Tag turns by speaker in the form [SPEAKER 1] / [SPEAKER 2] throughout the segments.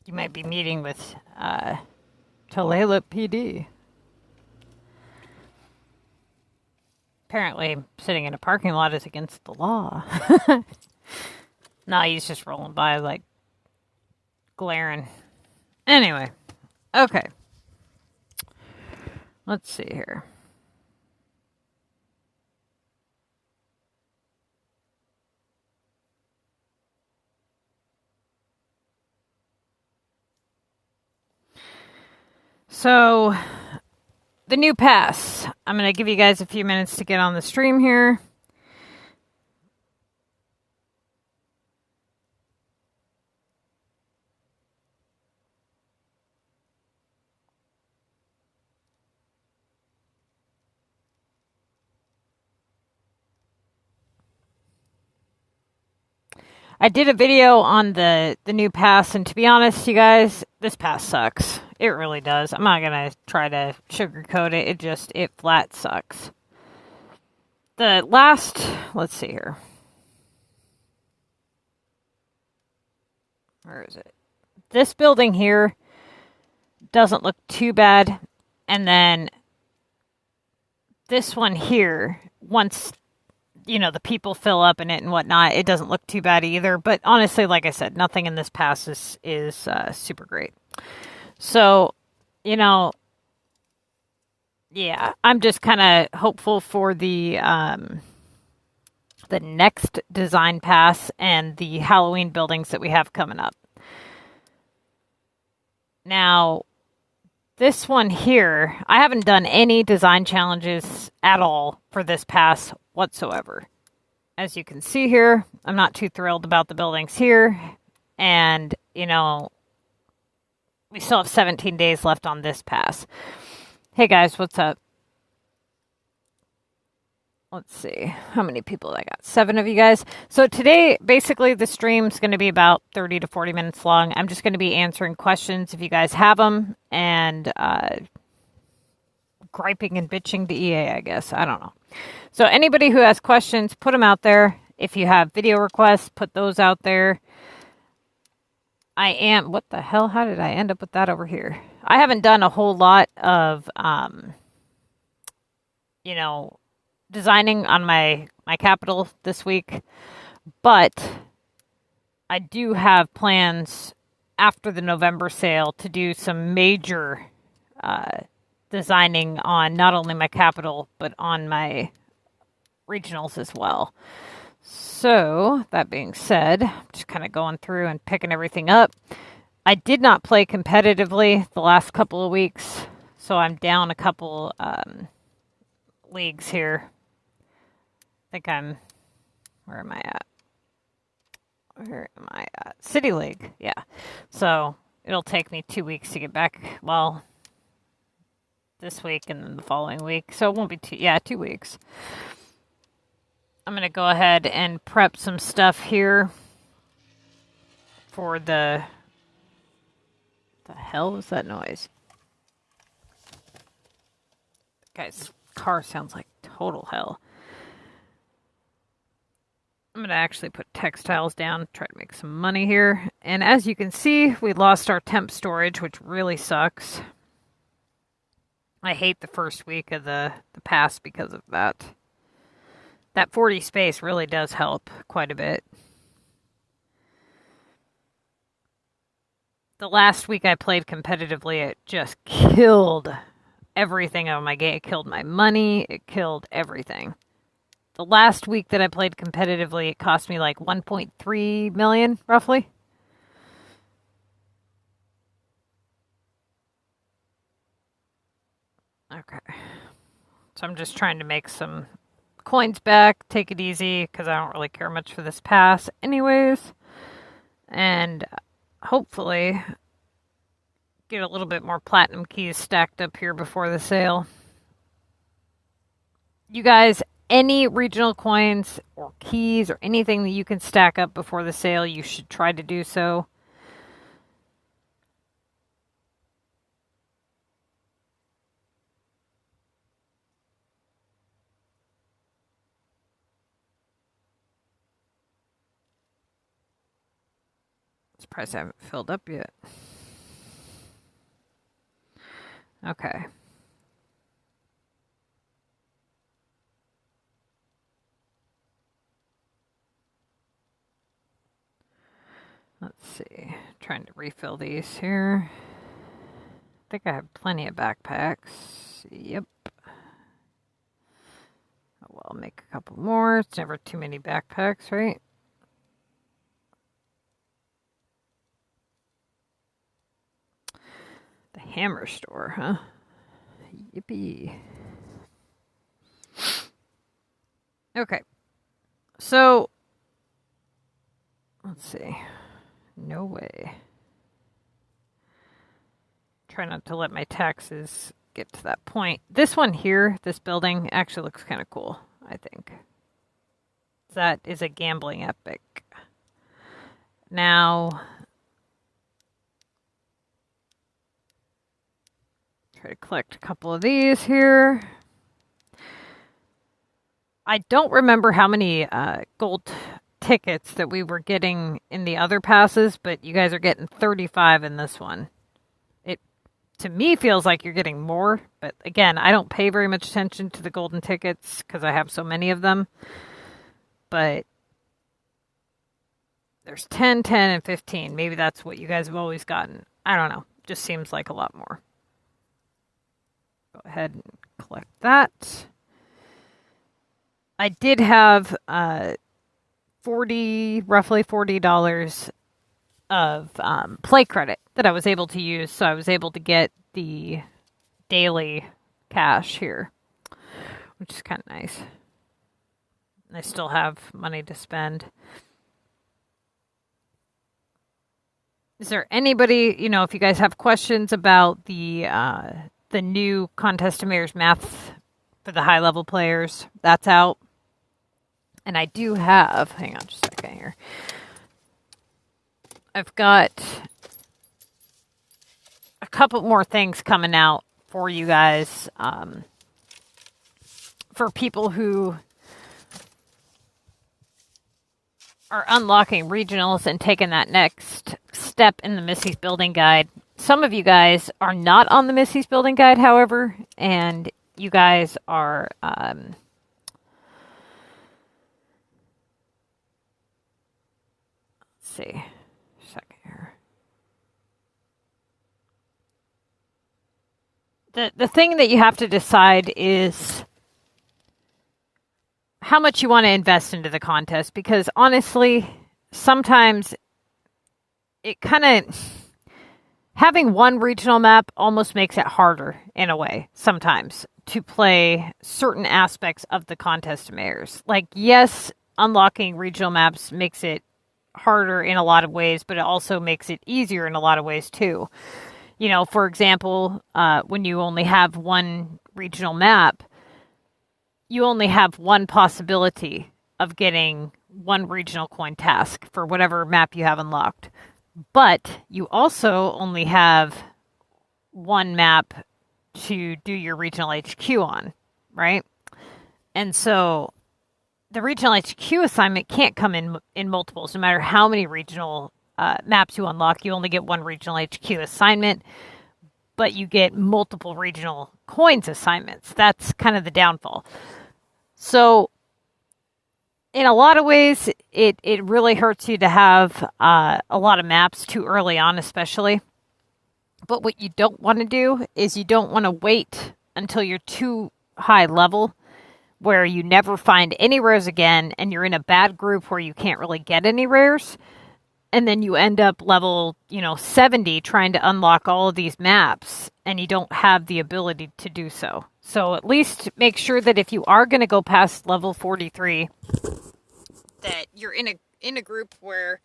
[SPEAKER 1] You might be meeting with Tulalip PD. Apparently, sitting in a parking lot is against the law. No, he's just rolling by, like, glaring. Anyway, okay. Let's see here. So, the new pass. I'm going to give you guys a few minutes to get on the stream here. I did a video on the new pass, and to be honest, you guys, this pass sucks. It really does. I'm not going to try to sugarcoat it. It flat sucks. The last, let's see here. Where is it? This building here doesn't look too bad. And then this one here, once the people fill up in it and whatnot, it doesn't look too bad either. But honestly, like I said, nothing in this pass is super great. So, yeah, I'm just kind of hopeful for the next design pass and the Halloween buildings that we have coming up. Now, this one here, I haven't done any design challenges at all for this pass whatsoever. As you can see here, I'm not too thrilled about the buildings here. And, we still have 17 days left on this pass. Hey guys, what's up? Let's see how many people I got. 7 of you guys. So today, basically, the stream's going to be about 30 to 40 minutes long. I'm just going to be answering questions if you guys have them, and griping and bitching to EA, I guess. I don't know. So anybody who has questions, put them out there. If you have video requests, put those out there. What the hell? How did I end up with that over here? I haven't done a whole lot of, designing on my capital this week, but I do have plans after the November sale to do some major designing on not only my capital, but on my regionals as well. So, that being said, I'm just kind of going through and picking everything up. I did not play competitively the last couple of weeks, so I'm down a couple leagues here. Where am I at? City League, yeah. So, it'll take me 2 weeks to get back, well, this week and then the following week. So, it won't be 2 weeks. I'm going to go ahead and prep some stuff here for the hell was that noise? Guys, car sounds like total hell. I'm going to actually put textiles down, try to make some money here. And as you can see, we lost our temp storage, which really sucks. I hate the first week of the pass because of that. That 40 space really does help quite a bit. The last week I played competitively, it just killed everything on my game. It killed my money. It killed everything. The last week that I played competitively, it cost me like 1.3 million, roughly. Okay. So I'm just trying to make some coins back, take it easy, because I don't really care much for this pass anyways. And hopefully get a little bit more platinum keys stacked up here before the sale. You guys, any regional coins or keys or anything that you can stack up before the sale, you should try to do so. Surprised I haven't filled up yet. Okay. Let's see. Trying to refill these here. I think I have plenty of backpacks. Yep. Oh, well, I'll make a couple more. It's never too many backpacks, right? The hammer store, huh? Yippee. Okay. So, let's see. No way. Try not to let my taxes get to that point. This one here, this building, actually looks kind of cool, I think. That is a gambling epic. Now, try to collect a couple of these here. I don't remember how many gold tickets that we were getting in the other passes, but you guys are getting 35 in this one. It, to me, feels like you're getting more, but again, I don't pay very much attention to the golden tickets because I have so many of them. But there's 10, 10, and 15. Maybe that's what you guys have always gotten. I don't know. Just seems like a lot more. Go ahead and collect that. I did have roughly $40 of play credit that I was able to use, so I was able to get the daily cash here, which is kind of nice. I still have money to spend. Is there anybody, if you guys have questions about the new Contest of Mayors math for the high level players, that's out. And I do have, hang on just a second here. I've got a couple more things coming out for you guys, for people who are unlocking regionals and taking that next step in the Missy's Building Guide. Some of you guys are not on the Missy's Building Guide, however, and you guys are let's see. Second here. The thing that you have to decide is how much you want to invest into the contest, because honestly, sometimes it kind of, having one regional map almost makes it harder in a way sometimes to play certain aspects of the Contest of Mayors. Like, yes, unlocking regional maps makes it harder in a lot of ways, but it also makes it easier in a lot of ways too. For example, when you only have one regional map, you only have one possibility of getting one regional coin task for whatever map you have unlocked. But you also only have one map to do your regional HQ on, right? And so the regional HQ assignment can't come in multiples. No matter how many regional maps you unlock, you only get one regional HQ assignment, but you get multiple regional coins assignments. That's kind of the downfall. So in a lot of ways, it really hurts you to have a lot of maps too early on, especially. But what you don't want to do is you don't want to wait until you're too high level where you never find any rares again and you're in a bad group where you can't really get any rares. And then you end up level, 70 trying to unlock all of these maps and you don't have the ability to do so. So at least make sure that if you are going to go past level 43, that you're in a group where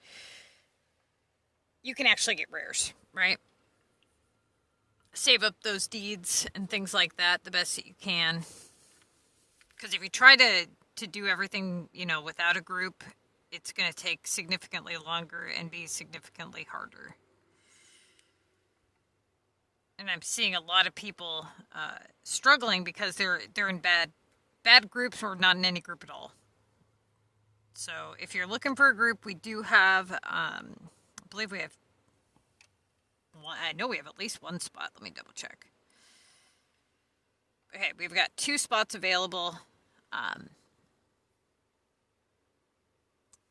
[SPEAKER 1] you can actually get rares, right? Save up those deeds and things like that the best that you can. Because if you try to do everything, without a group, it's going to take significantly longer and be significantly harder. And I'm seeing a lot of people struggling because they're in bad groups or not in any group at all. So if you're looking for a group, we do have, I believe we have, I know we have at least one spot. Let me double check. Okay, we've got 2 spots available.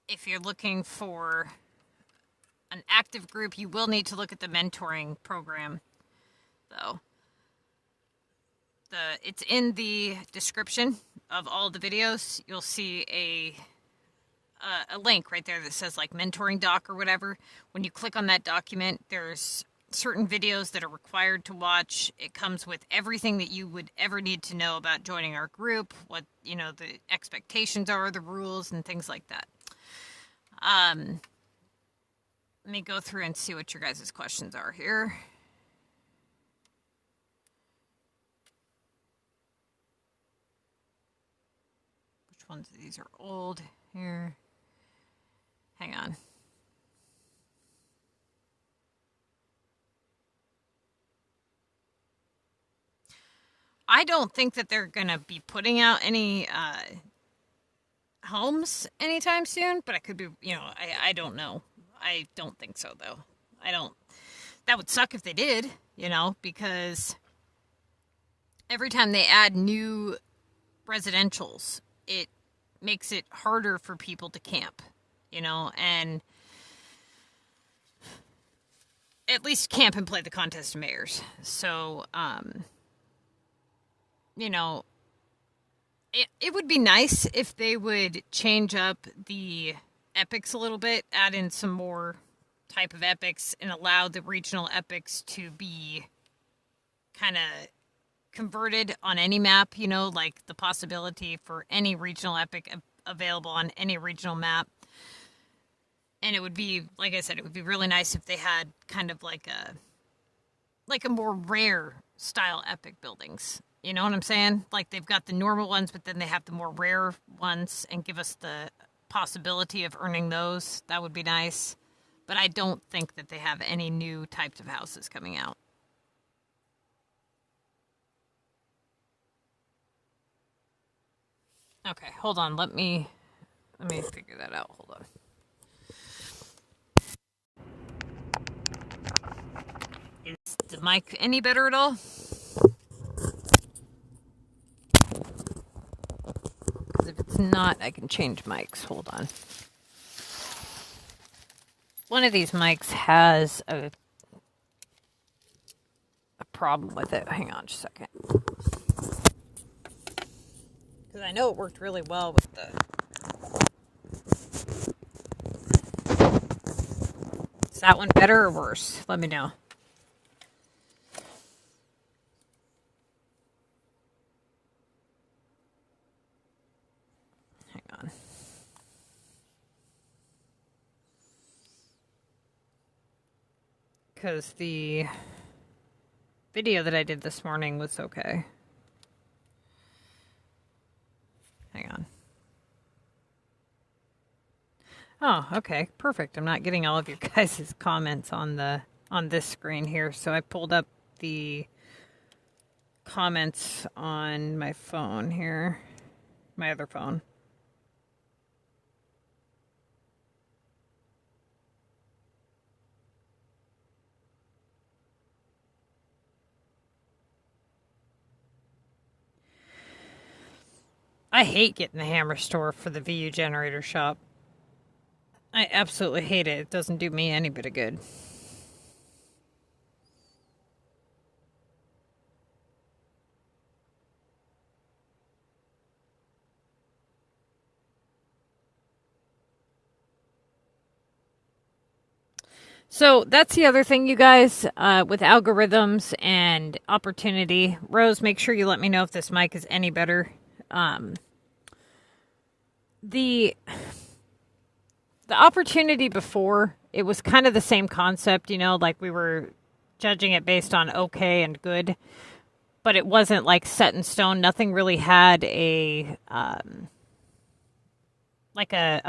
[SPEAKER 1] If you're looking for an active group, you will need to look at the mentoring program, though. It's in the description of all the videos. You'll see a link right there that says like mentoring doc or whatever. When you click on that document, there's certain videos that are required to watch. It comes with everything that you would ever need to know about joining our group, what, you know, the expectations are, the rules, and things like that. Let me go through and see what your guys' questions are here. Which ones of these are old here? Hang on. I don't think that they're going to be putting out any homes anytime soon, but I could be, you know, I don't know. I don't think so, though. That would suck if they did, you know, because every time they add new residentials, it makes it harder for people to camp, you know, and at least camp and play the contest of mayors. So, you know, it would be nice if they would change up the epics a little bit, add in some more type of epics, and allow the regional epics to be kind of converted on any map, you know, like the possibility for any regional epic available on any regional map. And it would be, like I said, it would be really nice if they had kind of like a more rare style epic buildings. You know what I'm saying? Like they've got the normal ones, but then they have the more rare ones and give us the possibility of earning those. That would be nice. But I don't think that they have any new types of houses coming out. Okay, hold on. Let me figure that out. Hold on. Is the mic any better at all? Because if it's not, I can change mics. Hold on. One of these mics has a problem with it. Hang on just a second. Because I know it worked really well with the... Is that one better or worse? Let me know. Hang on. Because the video that I did this morning was okay. Hang on. Oh, okay. Perfect. I'm not getting all of your guys' comments on this screen here, so I pulled up the comments on my phone here. My other phone. I hate getting the hammer store for the VU generator shop. I absolutely hate it. It doesn't do me any bit of good. So that's the other thing, you guys, with algorithms and opportunity. Rose, make sure you let me know if this mic is any better. The opportunity before, it was kind of the same concept, you know, like we were judging it based on okay and good, but it wasn't like set in stone. Nothing really had a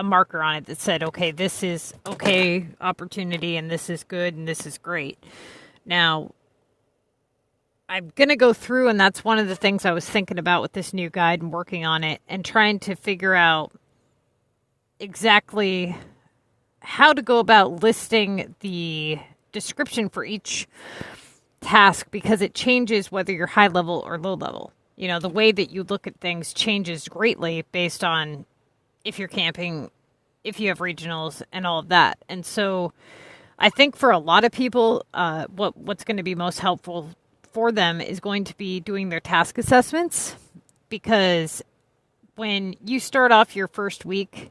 [SPEAKER 1] marker on it that said, okay, this is okay opportunity and this is good and this is great. Now, I'm going to go through, and that's one of the things I was thinking about with this new guide and working on it and trying to figure out exactly how to go about listing the description for each task, because it changes whether you're high level or low level. You know, the way that you look at things changes greatly based on if you're camping, if you have regionals, and all of that. And so I think for a lot of people, what's going to be most helpful for them is going to be doing their task assessments, because when you start off your first week,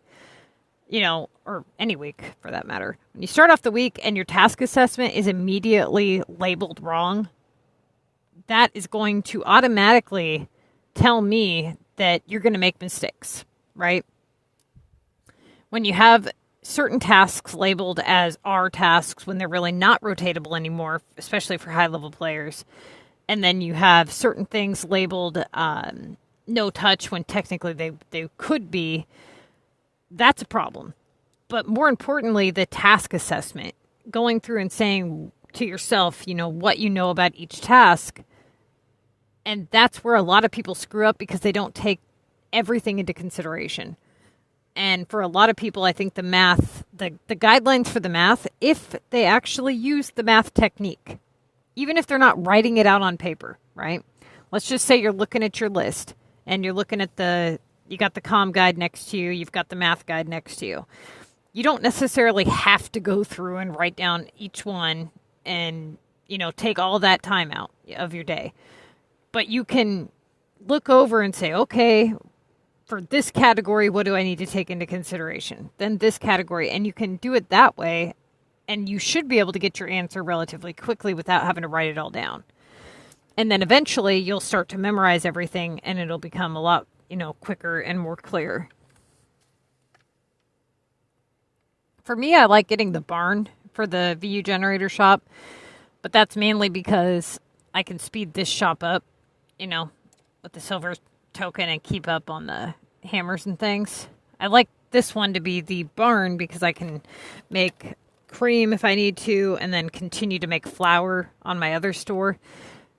[SPEAKER 1] you know, or any week for that matter, when you start off the week and your task assessment is immediately labeled wrong, that is going to automatically tell me that you're going to make mistakes, right? When you have certain tasks labeled as R tasks when they're really not rotatable anymore, especially for high-level players, and then you have certain things labeled no touch when technically they could be, that's a problem. But more importantly, the task assessment, going through and saying to yourself, you know, what you know about each task. And that's where a lot of people screw up, because they don't take everything into consideration. And for a lot of people, I think the math, the guidelines for the math, if they actually use the math technique, even if they're not writing it out on paper, right? Let's just say you're looking at your list and you're looking at you got the comm guide next to you, you've got the math guide next to you. You don't necessarily have to go through and write down each one and, you know, take all that time out of your day. But you can look over and say, okay, for this category, what do I need to take into consideration? Then this category, and you can do it that way, and you should be able to get your answer relatively quickly without having to write it all down. And then eventually you'll start to memorize everything, and it'll become a lot, you know, quicker and more clear. For me, I like getting the barn for the VU generator shop, but that's mainly because I can speed this shop up, you know, with the silver token and keep up on the hammers and things. I like this one to be the barn because I can make cream if I need to, and then continue to make flour on my other store.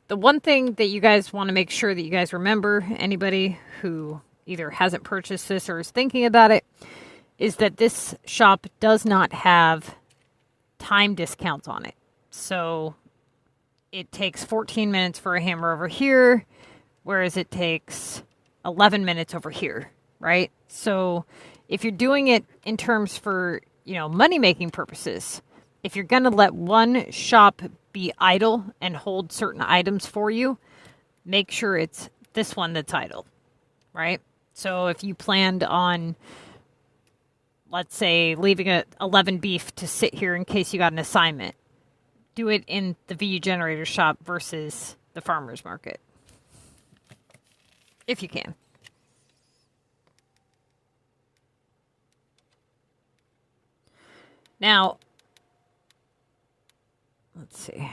[SPEAKER 1] The one thing that you guys want to make sure that you guys remember, anybody who either hasn't purchased this or is thinking about it, is that this shop does not have time discounts on it. So it takes 14 minutes for a hammer over here, whereas it takes 11 minutes over here, right? So if you're doing it in terms for, you know, money-making purposes, if you're going to let one shop be idle and hold certain items for you, make sure it's this one that's idle, right? So if you planned on, let's say, leaving 11 beef to sit here in case you got an assignment, do it in the VU generator shop versus the farmer's market, if you can. Now, let's see.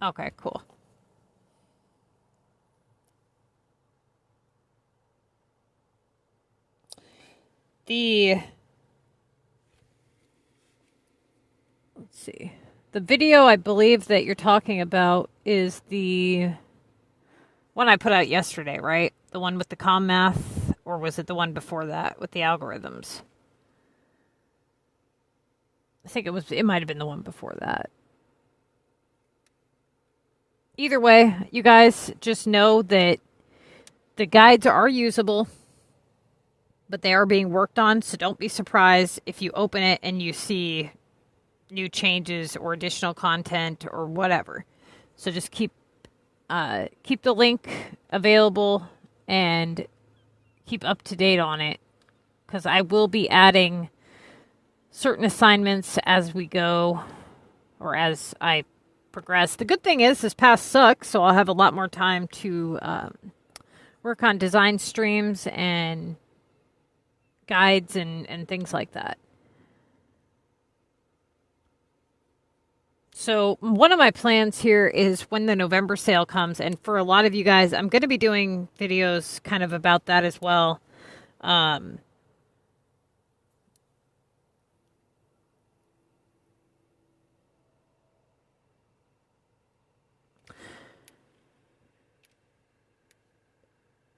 [SPEAKER 1] Okay, cool. Let's see. The video I believe that you're talking about is the one I put out yesterday, right? The one with the comm math, or was it the one before that with the algorithms? I think it might have been the one before that. Either way, you guys just know that the guides are usable, but they are being worked on, so don't be surprised if you open it and you see new changes or additional content or whatever. So just keep the link available and keep up to date on it, because I will be adding certain assignments as we go, or as I progress. The good thing is this pass sucks, so I'll have a lot more time to work on design streams and guides and things like that. So one of my plans here is when the November sale comes, and for a lot of you guys, I'm going to be doing videos kind of about that as well.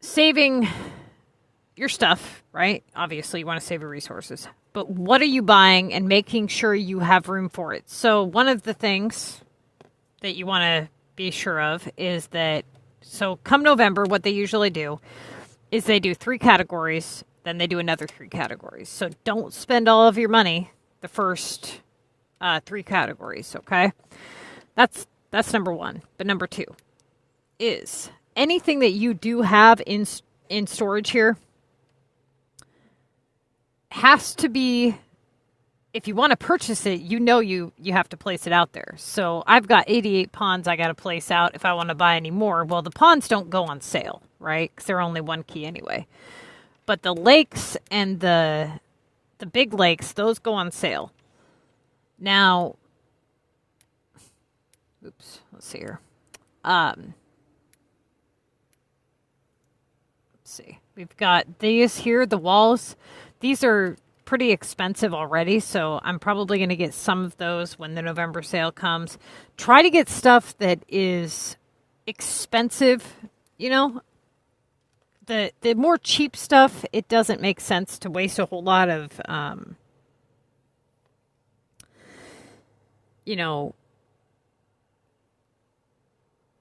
[SPEAKER 1] Saving your stuff, right? Obviously, you want to save your resources. But what are you buying, and making sure you have room for it? So one of the things that you want to be sure of is that, so come November, what they usually do is they do 3 categories, then they do another 3 categories. So don't spend all of your money the first 3 categories, okay? That's number 1. But number 2 is anything that you do have in storage here has to be, if you want to purchase it, you have to place it out there. So I've got 88 ponds I got to place out if I want to buy any more. Well, the ponds don't go on sale, right? Because they're only 1 key anyway. But the lakes and the big lakes, those go on sale. Now, oops, let's see here. Let's see. We've got these here, the walls. These are pretty expensive already, so I'm probably going to get some of those when the November sale comes. Try to get stuff that is expensive. You know, the more cheap stuff, it doesn't make sense to waste a whole lot of,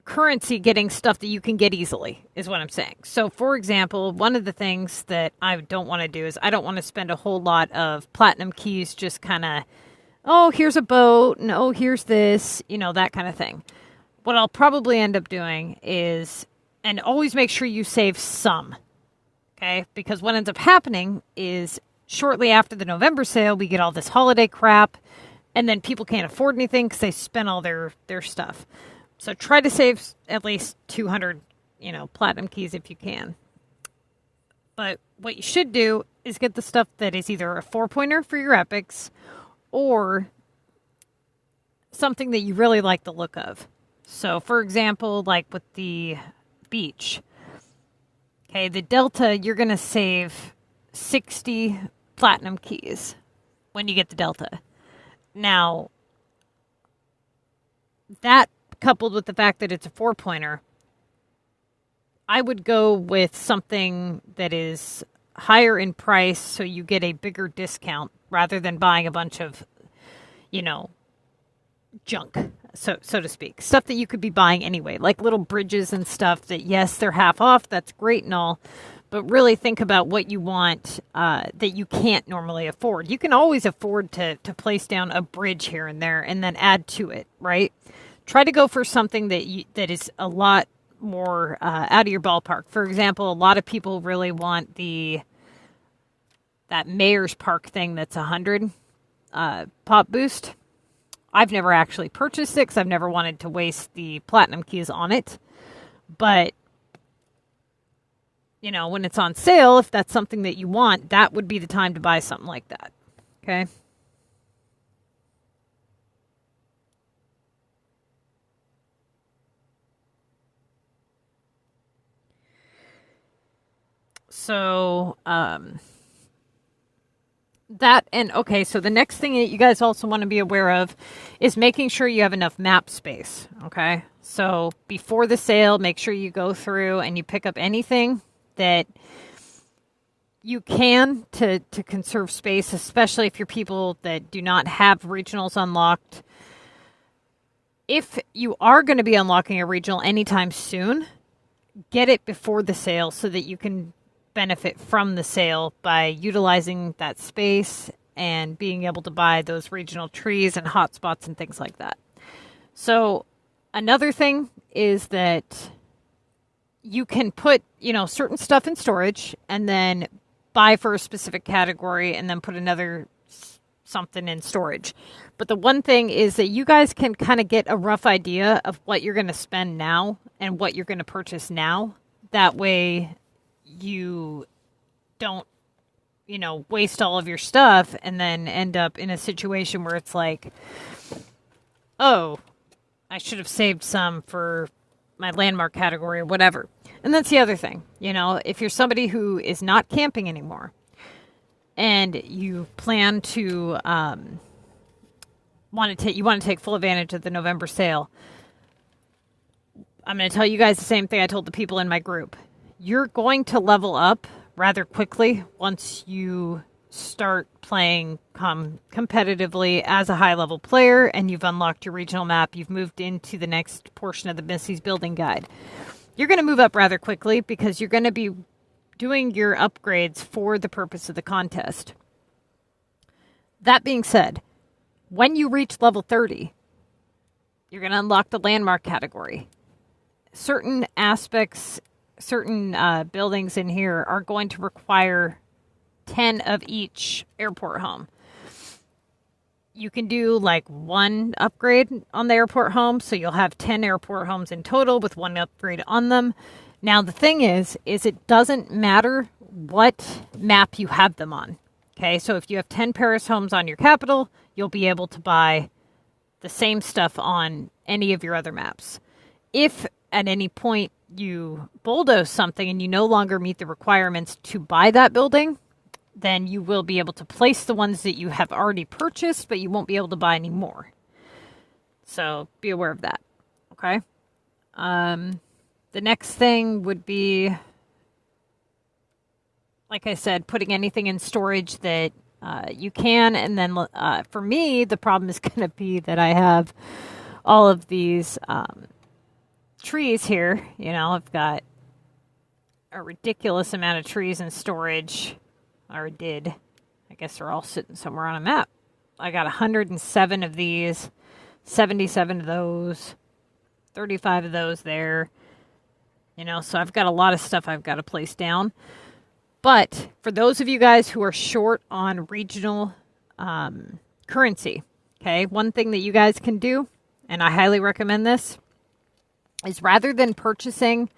[SPEAKER 1] currency getting stuff that you can get easily is what I'm saying. So, for example, one of the things that I don't want to do is I don't want to spend a whole lot of platinum keys just kind of, oh, here's a boat, and oh, here's this, that kind of thing. What I'll probably end up doing is, and always make sure you save some, okay? Because what ends up happening is shortly after the November sale, we get all this holiday crap, and then people can't afford anything because they spent all their stuff. So try to save at least 200, platinum keys if you can. But what you should do is get the stuff that is either a 4-pointer for your epics or something that you really like the look of. So, for example, like with the beach. Okay, the Delta, you're going to save 60 platinum keys when you get the Delta. Now, that coupled with the fact that it's a 4-pointer, I would go with something that is higher in price so you get a bigger discount rather than buying a bunch of, junk, so to speak. Stuff that you could be buying anyway, like little bridges and stuff that, yes, they're half off. That's great and all. But really think about what you want that you can't normally afford. You can always afford to place down a bridge here and there and then add to it, right? Try to go for something that is a lot more out of your ballpark. For example, a lot of people really want that Mayor's Park thing that's 100 pop boost. I've never actually purchased it because I've never wanted to waste the platinum keys on it. But, when it's on sale, if that's something that you want, that would be the time to buy something like that. Okay? So, so the next thing that you guys also want to be aware of is making sure you have enough map space, okay? So, before the sale, make sure you go through and you pick up anything that you can to conserve space, especially if you're people that do not have regionals unlocked. If you are going to be unlocking a regional anytime soon, get it before the sale so that you can benefit from the sale by utilizing that space and being able to buy those regional trees and hotspots and things like that. So another thing is that you can put, certain stuff in storage and then buy for a specific category and then put another something in storage. But the one thing is that you guys can kind of get a rough idea of what you're going to spend now and what you're going to purchase now. That way you don't, waste all of your stuff and then end up in a situation where it's like, oh, I should have saved some for my landmark category or whatever. And that's the other thing, if you're somebody who is not camping anymore and you plan to want to take full advantage of the November sale, I'm going to tell you guys the same thing I told the people in my group. You're going to level up rather quickly once you start playing competitively as a high-level player and you've unlocked your regional map, you've moved into the next portion of the Missy's Building Guide, you're going to move up rather quickly because you're going to be doing your upgrades for the purpose of the contest. That being said, when you reach level 30, you're going to unlock the landmark category. Certain aspects, certain buildings in here are going to require 10 of each airport home. You can do like one upgrade on the airport home, so you'll have 10 airport homes in total with one upgrade on them. Now the thing is it doesn't matter what map you have them on. Okay, so if you have 10 Paris homes on your capital, you'll be able to buy the same stuff on any of your other maps. If at any point you bulldoze something and you no longer meet the requirements to buy that building, then you will be able to place the ones that you have already purchased, but you won't be able to buy any more. So be aware of that. Okay. The next thing would be, like I said, putting anything in storage that you can. And then for me, the problem is going to be that I have all of these trees here. You know, I've got a ridiculous amount of trees in storage. Or did. I guess they're all sitting somewhere on a map. I got 107 of these, 77 of those, 35 of those there. You know, so I've got a lot of stuff I've got to place down. But for those of you guys who are short on regional currency, okay, one thing that you guys can do, and I highly recommend this, is rather than purchasing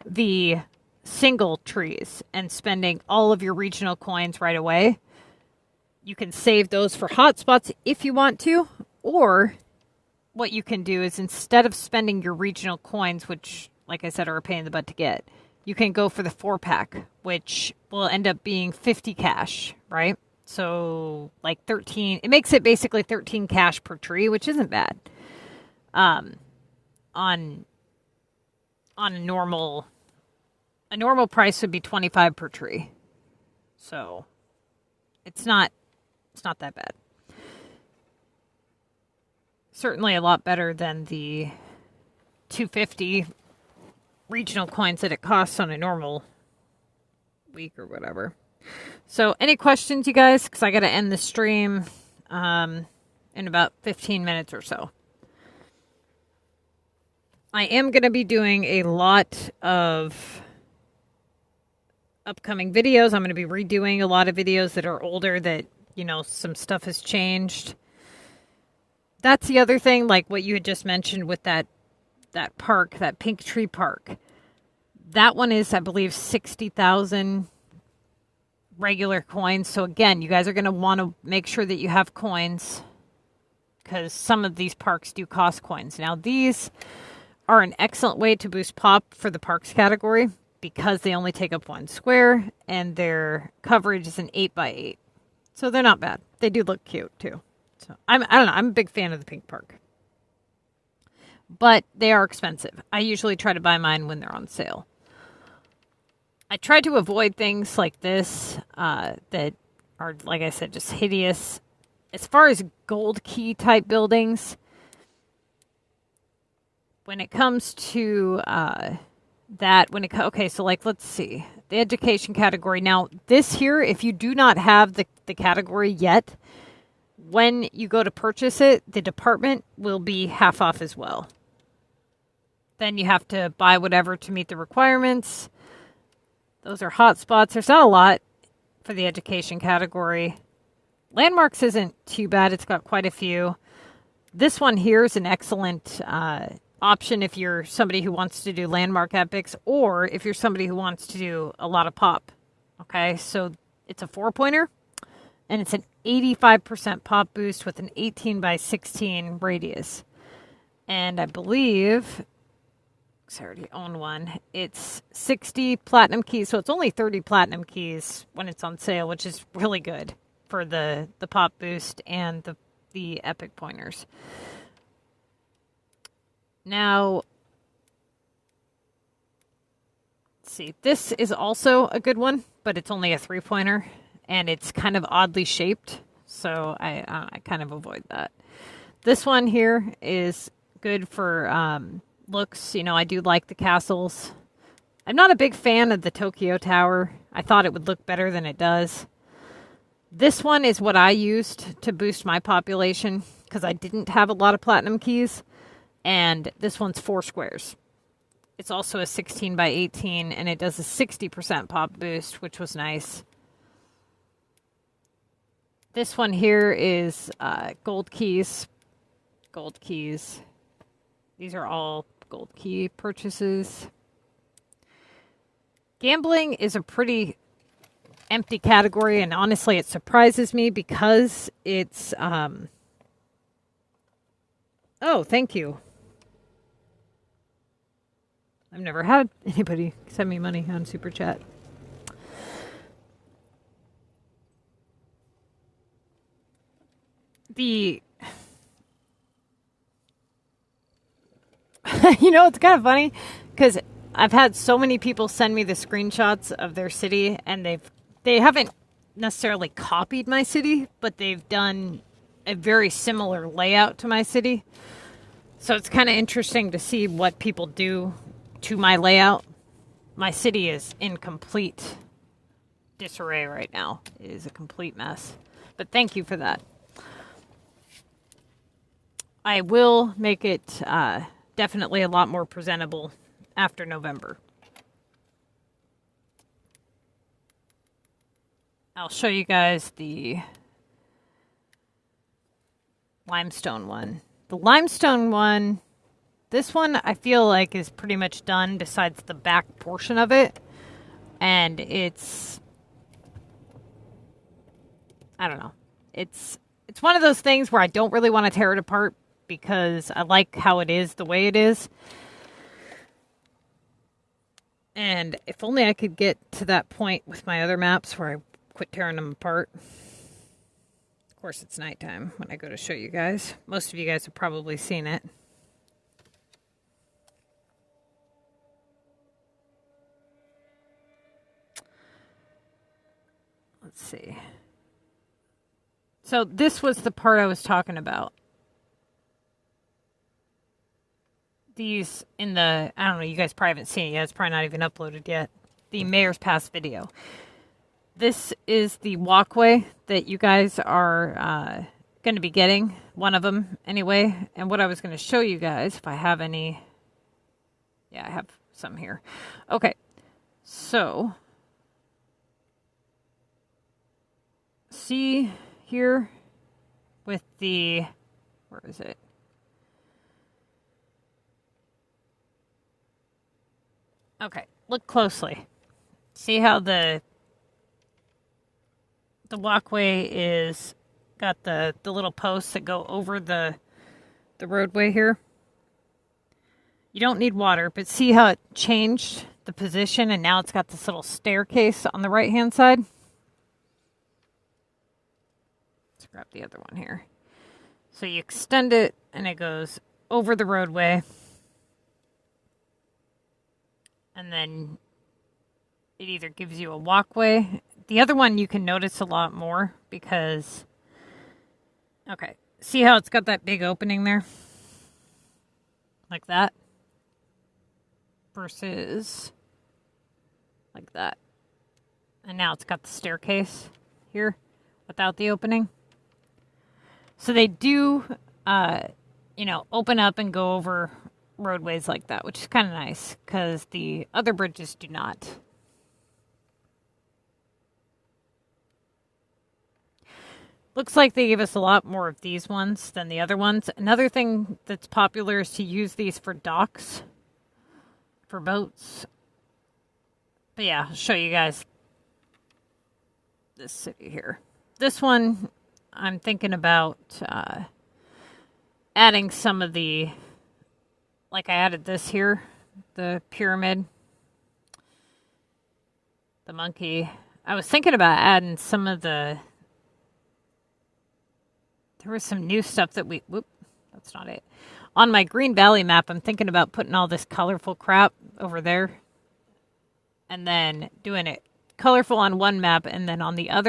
[SPEAKER 1] the single trees and spending all of your regional coins right away, you can save those for hotspots if you want to, or what you can do is instead of spending your regional coins, which like I said are a pain in the butt to get, you can go for the 4-pack, which will end up being 50 cash, right? So like 13, it makes it basically 13 cash per tree, which isn't bad. On a normal price would be 25 per tree. So it's not that bad. Certainly a lot better than the 250 regional coins that it costs on a normal week or whatever. So any questions, you guys? Because I got to end the stream in about 15 minutes or so. I am going to be doing a lot of upcoming videos. I'm going to be redoing a lot of videos that are older that, you know, some stuff has changed. That's the other thing, like what you had just mentioned with that park, that Pink Tree Park. That one is, I believe, 60,000 regular coins. So again, you guys are going to want to make sure that you have coins because some of these parks do cost coins. Now, these are an excellent way to boost pop for the parks category because they only take up one square and their coverage is an 8x8. So they're not bad. They do look cute too. So I don't know. I'm a big fan of the pink park. But they are expensive. I usually try to buy mine when they're on sale. I try to avoid things like this that are, like I said, just hideous. As far as gold key type buildings, when it comes to okay, so like, let's see. The education category. Now, this here, if you do not have the category yet, when you go to purchase it, the department will be half off as well. Then you have to buy whatever to meet the requirements. Those are hotspots. There's not a lot for the education category. Landmarks isn't too bad. It's got quite a few. This one here is an excellent option if you're somebody who wants to do landmark epics or if you're somebody who wants to do a lot of pop. Okay, so it's a 4-pointer and it's an 85% pop boost with an 18x16 radius. And I believe, because I already own one, it's 60 platinum keys. So it's only 30 platinum keys when it's on sale, which is really good for the pop boost and the epic pointers. Now, let's see. This is also a good one, but it's only a 3-pointer. and it's kind of oddly shaped, so I kind of avoid that. This one here is good for looks. You know, I do like the castles. I'm not a big fan of the Tokyo Tower. I thought it would look better than it does. This one is what I used to boost my population because I didn't have a lot of platinum keys. And this one's 4 squares. It's also a 16 by 18, and it does a 60% pop boost, which was nice. This one here is gold keys. Gold keys. These are all gold key purchases. Gambling is a pretty empty category, and honestly, it surprises me because it's... Oh, thank you. I've never had anybody send me money on Super Chat. You know, it's kind of funny because I've had so many people send me the screenshots of their city, and they haven't necessarily copied my city, but they've done a very similar layout to my city. So it's kind of interesting to see what people do to my layout. My city is in complete disarray right now. It is a complete mess. But thank you for that. I will make it definitely a lot more presentable after November. I'll show you guys the limestone one. The limestone one, this one I feel like is pretty much done besides the back portion of it. And it's, I don't know. It's one of those things where I don't really want to tear it apart because I like how it is the way it is. And if only I could get to that point with my other maps where I quit tearing them apart. Of course, it's nighttime when I go to show you guys. Most of you guys have probably seen it. Let's see. So this was the part I was talking about. These in the, I don't know, you guys probably haven't seen it yet. It's probably not even uploaded yet. The Mayor's Pass video. This is the walkway that you guys are going to be getting. One of them, anyway. And what I was going to show you guys, if I have any... Yeah, I have some here. Okay. So... See here with the... Where is it? Okay, look closely. See how the walkway is got the little posts that go over the roadway here? You don't need water, but see how it changed the position and now it's got this little staircase on the right-hand side? Let's grab the other one here. So you extend it and it goes over the roadway. And then it either gives you a walkway. The other one you can notice a lot more because, okay, see how it's got that big opening there? Like that. Versus like that. And now it's got the staircase here without the opening. So they do, open up and go over roadways like that, which is kind of nice because the other bridges do not. Looks like they gave us a lot more of these ones than the other ones. Another thing that's popular is to use these for docks, for boats. But yeah, I'll show you guys this city here. This one, I'm thinking about adding some of the, like I added this here, the pyramid, the monkey. I was thinking about adding some of the, there was some new stuff that that's not it. On my Green Valley map, I'm thinking about putting all this colorful crap over there and then doing it colorful on one map and then on the other